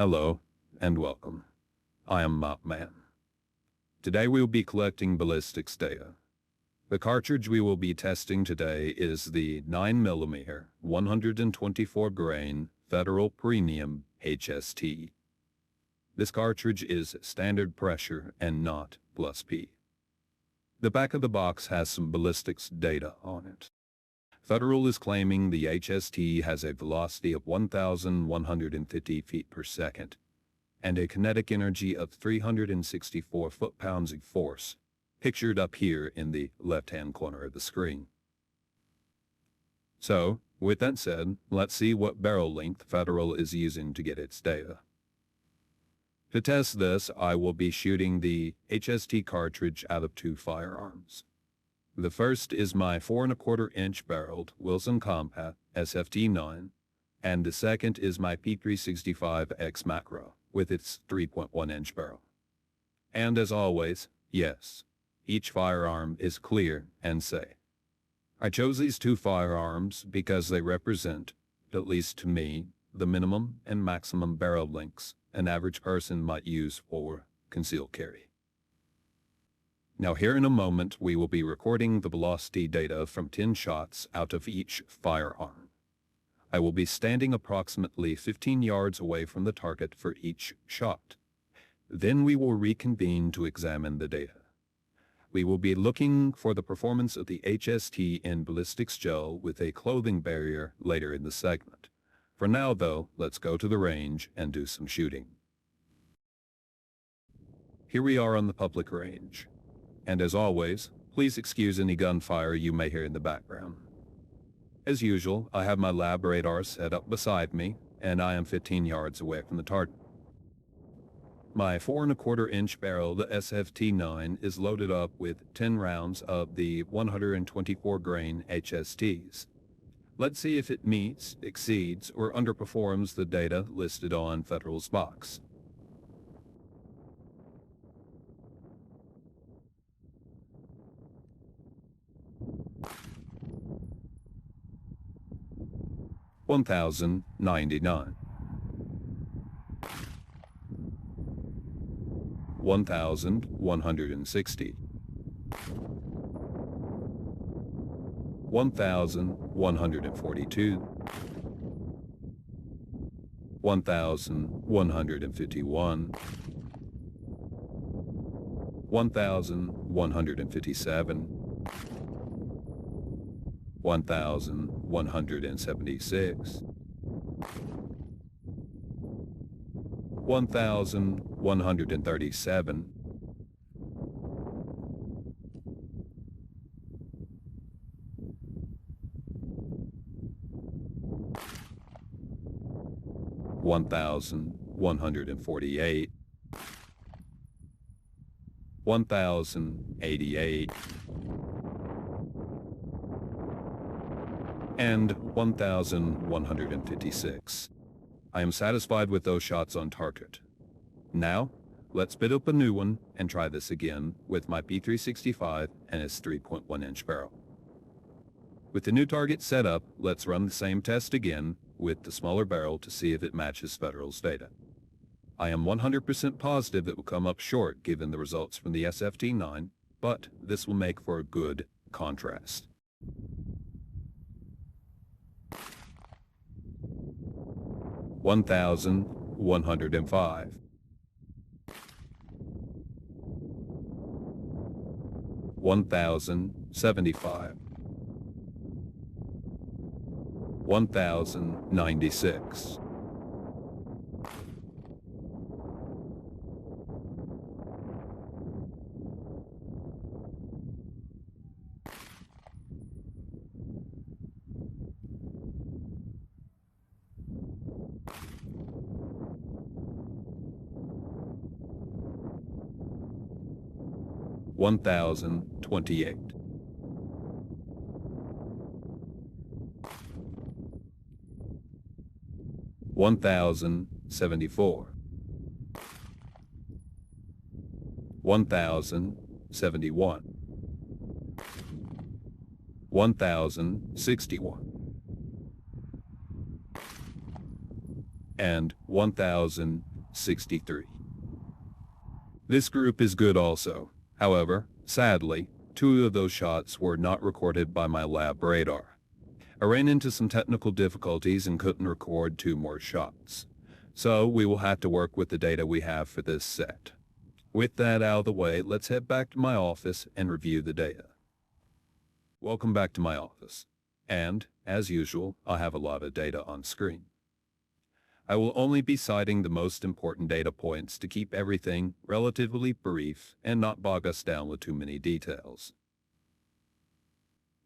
Hello and welcome. I am Mopman. Today we will be collecting ballistics data. The cartridge we will be testing today is the 9mm 124 grain Federal Premium HST. This cartridge is standard pressure and not +P. The back of the box has some ballistics data on it. Federal is claiming the HST has a velocity of 1,150 feet per second and a kinetic energy of 364 foot-pounds of force, pictured up here in the left-hand corner of the screen. So, with that said, let's see what barrel length Federal is using to get its data. To test this, I will be shooting the HST cartridge out of two firearms. The first is my 4¼ barreled Wilson Compat SFT9, and the second is my P365X Macro with its 3.1-inch barrel. And as always, yes, each firearm is clear and safe. I chose these two firearms because they represent, at least to me, the minimum and maximum barrel lengths an average person might use for concealed carry. Now here in a moment we will be recording the velocity data from 10 shots out of each firearm. I will be standing approximately 15 yards away from the target for each shot. Then we will reconvene to examine the data. We will be looking for the performance of the HST in ballistics gel with a clothing barrier later in the segment. For now though, let's go to the range and do some shooting. Here we are on the public range. And as always, please excuse any gunfire you may hear in the background. As usual, I have my lab radar set up beside me, and I am 15 yards away from the target. My 4¼ barrel, the SFT9, is loaded up with 10 rounds of the 124 grain HSTs. Let's see if it meets, exceeds, or underperforms the data listed on Federal's box. $1,099, $1,160, $1,142, $1,151, $1,157, $1,176, $1,137, $1,148, $1,088, and $1,156. I am satisfied with those shots on target. Now, let's bid up a new one and try this again with my P365 and its 3.1-inch barrel. With the new target set up, let's run the same test again with the smaller barrel to see if it matches Federal's data. I am 100% positive it will come up short given the results from the SFT9, but this will make for a good contrast. $1,105, $1,075, $1,096, $1,028, $1,074, $1,071, $1,061, and $1,082. 63. This group is good also. However, sadly, 2 of those shots were not recorded by my lab radar. I ran into some technical difficulties and couldn't record 2 more shots. So we will have to work with the data we have for this set. With that out of the way, let's head back to my office and review the data. Welcome back to my office. And, as usual, I have a lot of data on screen. I will only be citing the most important data points to keep everything relatively brief and not bog us down with too many details.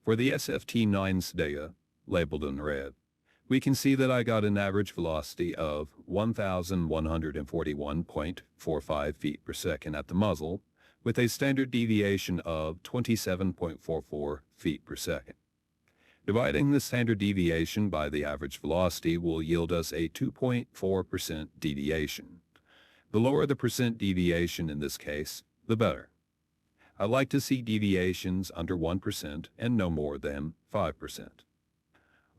For the SFT9's data, labeled in red, we can see that I got an average velocity of 1,141.45 feet per second at the muzzle, with a standard deviation of 27.44 feet per second. Dividing the standard deviation by the average velocity will yield us a 2.4% deviation. The lower the percent deviation in this case, the better. I like to see deviations under 1% and no more than 5%.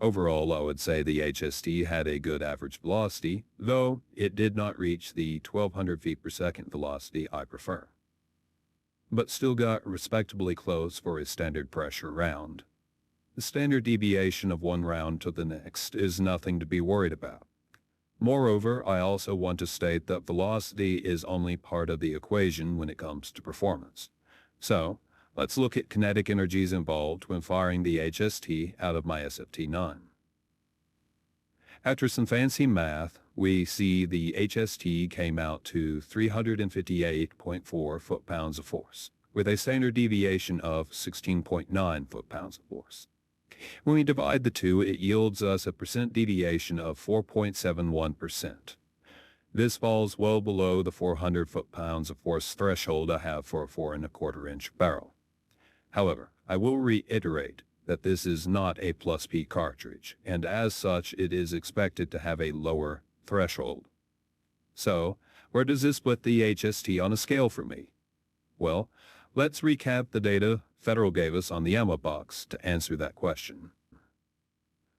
Overall, I would say the HST had a good average velocity, though it did not reach the 1,200 feet per second velocity I prefer. But still got respectably close for a standard pressure round. The standard deviation of 1 round to the next is nothing to be worried about. Moreover, I also want to state that velocity is only part of the equation when it comes to performance. So, let's look at kinetic energies involved when firing the HST out of my SFT9. After some fancy math, we see the HST came out to 358.4 foot-pounds of force, with a standard deviation of 16.9 foot-pounds of force. When we divide the two, it yields us a percent deviation of 4.71%. This falls well below the 400 foot-pounds of force threshold I have for a 4¼ barrel. However, I will reiterate that this is not a plus P cartridge, and as such it is expected to have a lower threshold. So, where does this put the HST on a scale for me? Well, let's recap the data Federal gave us on the ammo box to answer that question.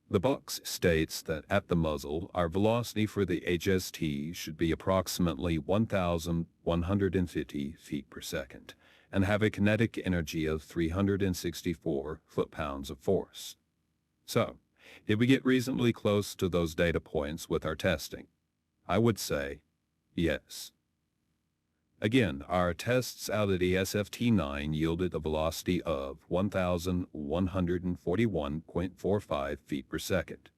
The box states that at the muzzle, our velocity for the HST should be approximately 1,150 feet per second and have a kinetic energy of 364 foot-pounds of force. So, did we get reasonably close to those data points with our testing? I would say yes. Again, our tests out of the SFT9 yielded a velocity of 1,141.45 feet per second.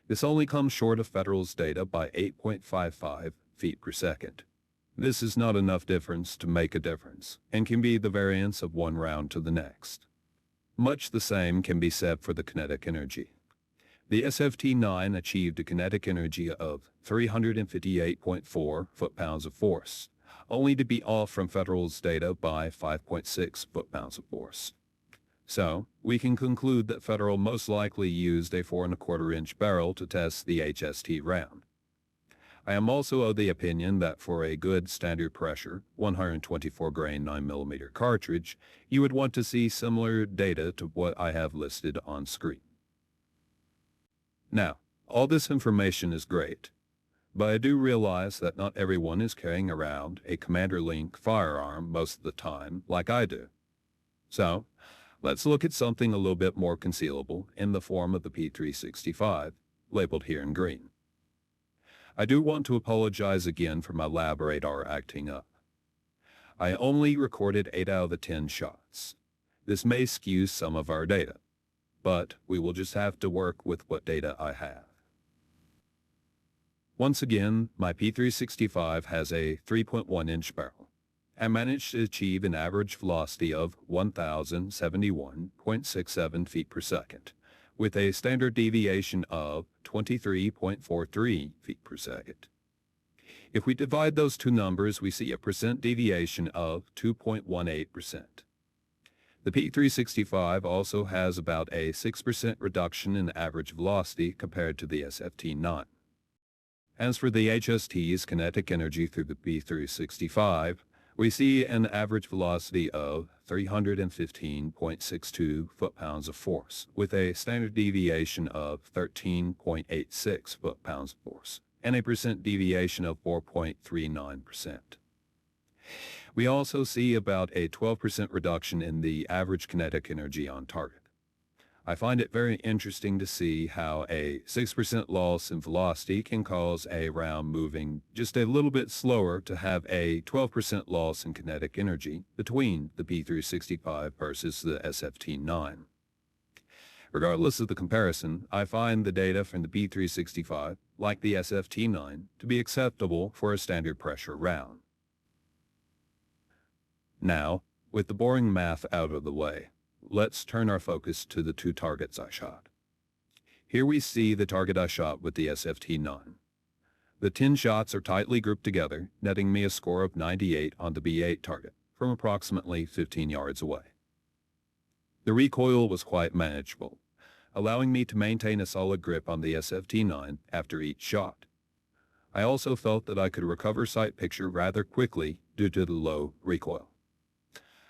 This only comes short of Federal's data by 8.55 feet per second. This is not enough difference to make a difference, and can be the variance of 1 round to the next. Much the same can be said for the kinetic energy. The SFT9 achieved a kinetic energy of 358.4 foot-pounds of force, only to be off from Federal's data by 5.6 foot-pounds of force. So, we can conclude that Federal most likely used a 4¼ barrel to test the HST round. I am also of the opinion that for a good standard pressure, 124 grain 9mm cartridge, you would want to see similar data to what I have listed on screen. Now, all this information is great, but I do realize that not everyone is carrying around a Commander-Link firearm most of the time like I do. So, let's look at something a little bit more concealable in the form of the P365, labeled here in green. I do want to apologize again for my lab radar acting up. I only recorded 8 out of the 10 shots. This may skew some of our data, but we will just have to work with what data I have. Once again, my P365 has a 3.1-inch barrel. I managed to achieve an average velocity of 1,071.67 feet per second, with a standard deviation of 23.43 feet per second. If we divide those two numbers, we see a percent deviation of 2.18%. The P365 also has about a 6% reduction in average velocity compared to the SFT9. As for the HST's kinetic energy through the P365, we see an average velocity of 315.62 foot-pounds of force, with a standard deviation of 13.86 foot-pounds of force, and a percent deviation of 4.39%. We also see about a 12% reduction in the average kinetic energy on target. I find it very interesting to see how a 6% loss in velocity can cause a round moving just a little bit slower to have a 12% loss in kinetic energy between the P365 versus the SFT9. Regardless of the comparison, I find the data from the P365, like the SFT9, to be acceptable for a standard pressure round. Now, with the boring math out of the way, let's turn our focus to the two targets I shot. Here we see the target I shot with the SFT9. The 10 shots are tightly grouped together, netting me a score of 98 on the B8 target from approximately 15 yards away. The recoil was quite manageable, allowing me to maintain a solid grip on the SFT9 after each shot. I also felt that I could recover sight picture rather quickly due to the low recoil.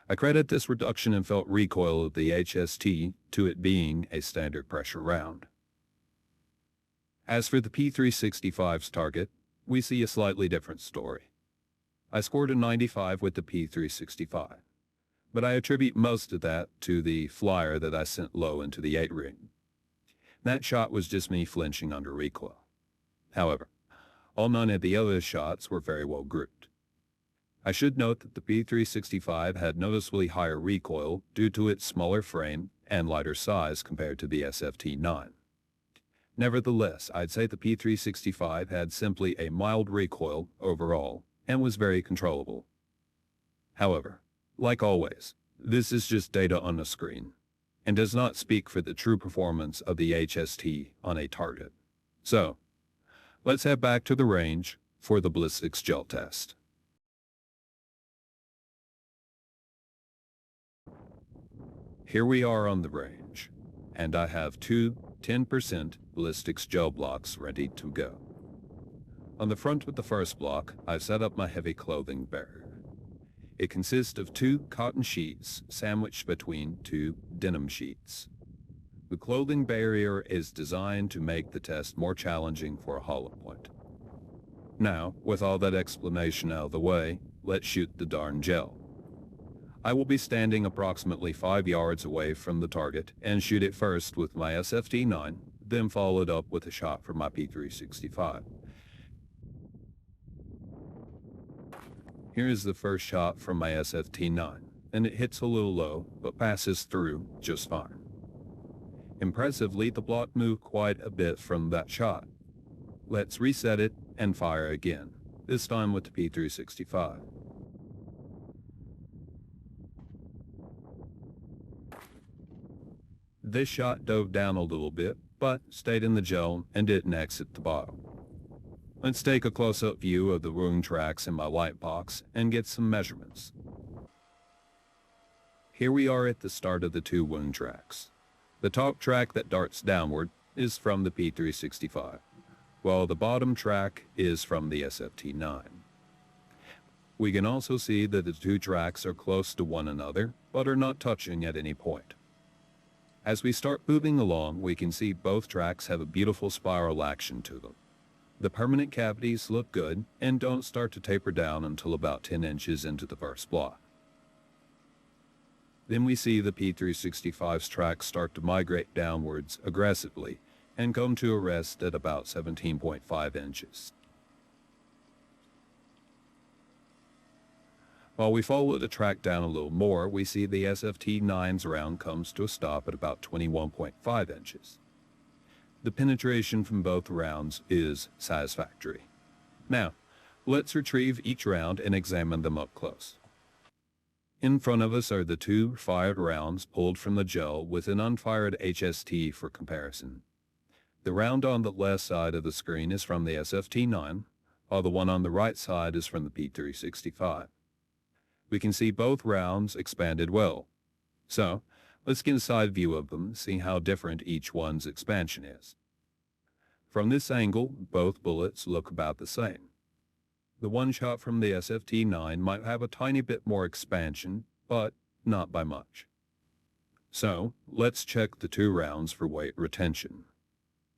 I credit this reduction in felt recoil of the HST to it being a standard pressure round. As for the P365's target, we see a slightly different story. I scored a 95 with the P365, but I attribute most of that to the flyer that I sent low into the 8 ring. That shot was just me flinching under recoil. However, all 9 of the other shots were very well grouped. I should note that the P365 had noticeably higher recoil due to its smaller frame and lighter size compared to the SFT9. Nevertheless, I'd say the P365 had simply a mild recoil overall and was very controllable. However, like always, this is just data on a screen and does not speak for the true performance of the HST on a target. So, let's head back to the range for the ballistics gel test. Here we are on the range, and I have two 10% ballistics gel blocks ready to go. On the front of the first block, I've set up my heavy clothing barrier. It consists of 2 cotton sheets sandwiched between 2 denim sheets. The clothing barrier is designed to make the test more challenging for a hollow point. Now, with all that explanation out of the way, let's shoot the darn gel. I will be standing approximately 5 yards away from the target and shoot it first with my SFT9, then followed up with a shot from my P365. Here is the first shot from my SFT9, and it hits a little low, but passes through just fine. Impressively, the block moved quite a bit from that shot. Let's reset it and fire again, this time with the P365. This shot dove down a little bit, but stayed in the gel and didn't exit the bottle. Let's take a close-up view of the wound tracks in my light box and get some measurements. Here we are at the start of the 2 wound tracks. The top track that darts downward is from the P365, while the bottom track is from the SFT9. We can also see that the 2 tracks are close to one another, but are not touching at any point. As we start moving along, we can see both tracks have a beautiful spiral action to them. The permanent cavities look good and don't start to taper down until about 10 inches into the first block. Then we see the P365's tracks start to migrate downwards aggressively and come to a rest at about 17.5 inches. While we follow the track down a little more, we see the SFT9's round comes to a stop at about 21.5 inches. The penetration from both rounds is satisfactory. Now, let's retrieve each round and examine them up close. In front of us are the 2 fired rounds pulled from the gel with an unfired HST for comparison. The round on the left side of the screen is from the SFT9, while the one on the right side is from the P365. We can see both rounds expanded well. So, let's get a side view of them, see how different each one's expansion is. From this angle, both bullets look about the same. The one shot from the SFT9 might have a tiny bit more expansion, but not by much. So, let's check the 2 rounds for weight retention.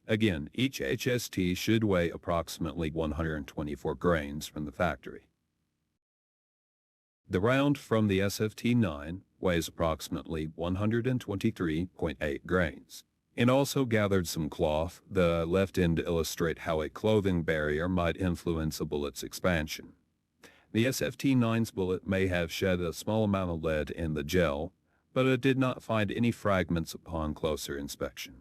Again, each HST should weigh approximately 124 grains from the factory. The round from the SFT-9 weighs approximately 123.8 grains. It also gathered some cloth, the left end to illustrate how a clothing barrier might influence a bullet's expansion. The SFT-9's bullet may have shed a small amount of lead in the gel, but it did not find any fragments upon closer inspection.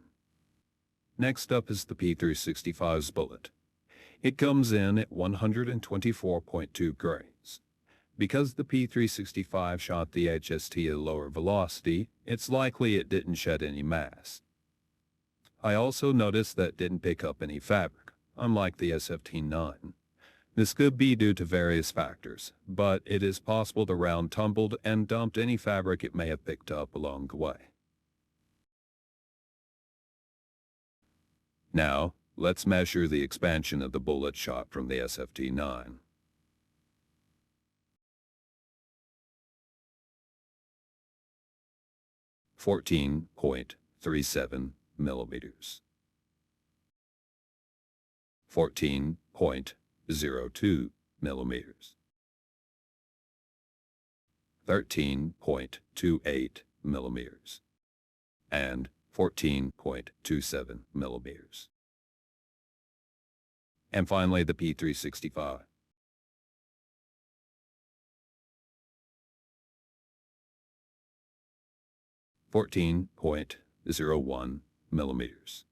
Next up is the P365's bullet. It comes in at 124.2 grains. Because the P365 shot the HST at a lower velocity, it's likely it didn't shed any mass. I also noticed that it didn't pick up any fabric, unlike the SFT-9. This could be due to various factors, but it is possible the round tumbled and dumped any fabric it may have picked up along the way. Now, let's measure the expansion of the bullet shot from the SFT-9. .37 millimeters. 14.02 millimeters. 13.28 millimeters. And 14.27 millimeters. And finally, the P365. 14.01 millimeters.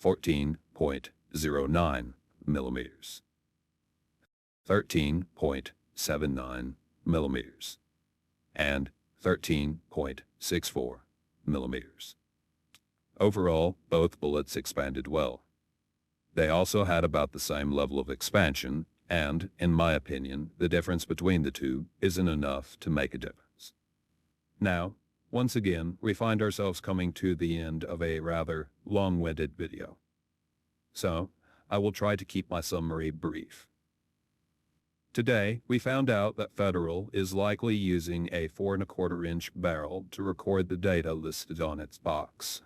14.09 millimeters. 13.79 millimeters. And 13.64 millimeters. Overall, both bullets expanded well. They also had about the same level of expansion, and, in my opinion, the difference between the two isn't enough to make a difference. Now, once again, we find ourselves coming to the end of a rather long-winded video. So, I will try to keep my summary brief. Today, we found out that Federal is likely using a 4¼ inch barrel to record the data listed on its box.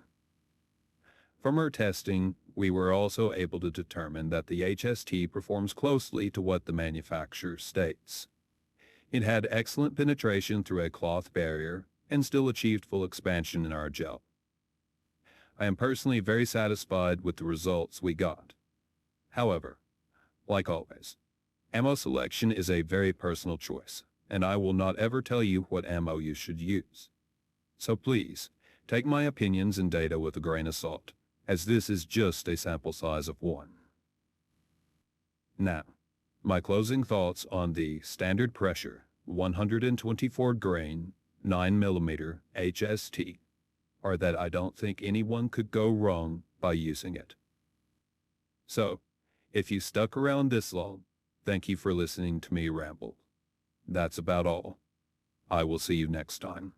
From our testing, we were also able to determine that the HST performs closely to what the manufacturer states. It had excellent penetration through a cloth barrier and still achieved full expansion in our gel. I am personally very satisfied with the results we got. However, like always, ammo selection is a very personal choice, and I will not ever tell you what ammo you should use. So please, take my opinions and data with a grain of salt, as this is just a sample size of one. Now, my closing thoughts on the standard pressure 124 grain 9mm HST are that I don't think anyone could go wrong by using it. So, if you stuck around this long, thank you for listening to me ramble. That's about all. I will see you next time.